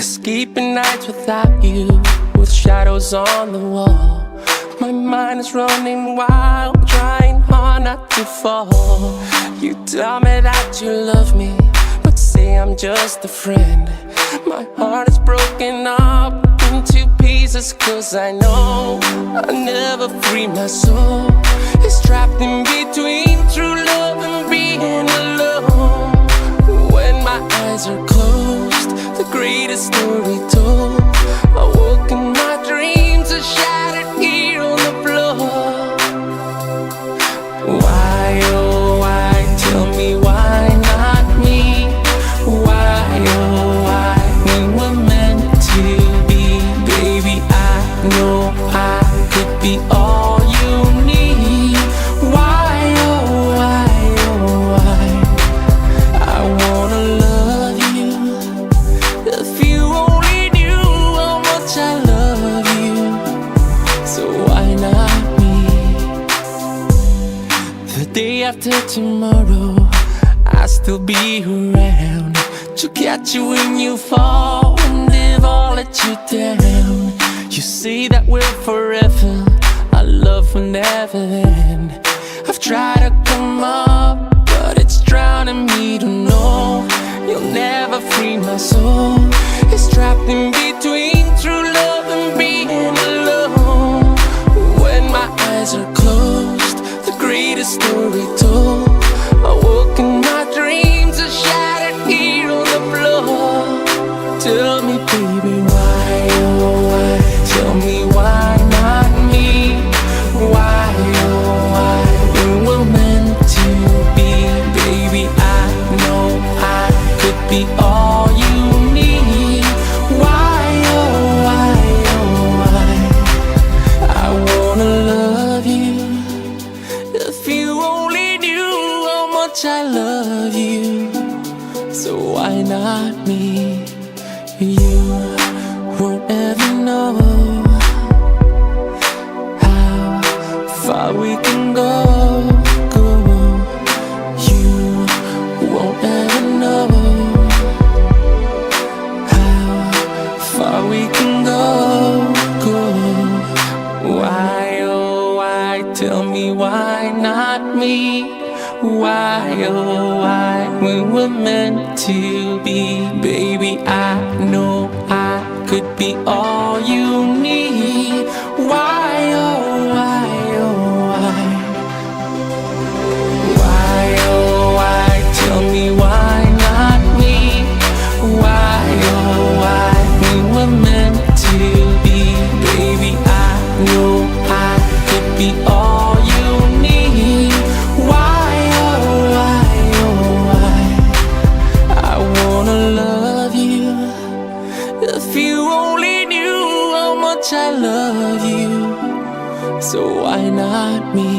Escaping nights without you, with shadows on the wall. My mind is running wild, trying hard not to fall. You tell me that you love me, but say I'm just a friend. My heart is broken up into pieces, 'cause I know I'll never free my soul. It's trapped in between true love and being alone. When my eyes are closed, the greatest story told. I woke in my dreams, are shattered here on the floor. Why, oh why, tell me why not me? Why, oh why, we were meant to be. Baby, I know I could be all you need. Why, oh why, oh why, I wanna love you. If you only knew how much I love you, so why not me? The day after tomorrow, I'll still be around to catch you when you fall, and if I'll let you down. You say that we're forever, our love will never end. I've tried to come up, but it's drowning me to know you'll never free my soul. It's trapped in between true love and being alone. When my eyes are closed, the greatest story told. I woke in my dreams, are shattered here on the floor. Tell me, baby, why, oh why, tell me why not me? Why, oh why, we were meant to be. Baby, I know I could be all you need. Why, oh why, oh why, I wanna love you. If you only knew how much I love you, so why not me? You won't ever know how far we can go. You won't ever know how far we can go. Why, oh why, tell me why not me? Why, oh why, we were meant to be. Baby, I know I could be all you need. Why, oh why, oh why, why, oh why, tell me why not me? Why, oh why, we were meant to be. Baby, I know I could be all you need. Why, oh why, oh why, I wanna love you. If you only knew how much I love you, so why not me?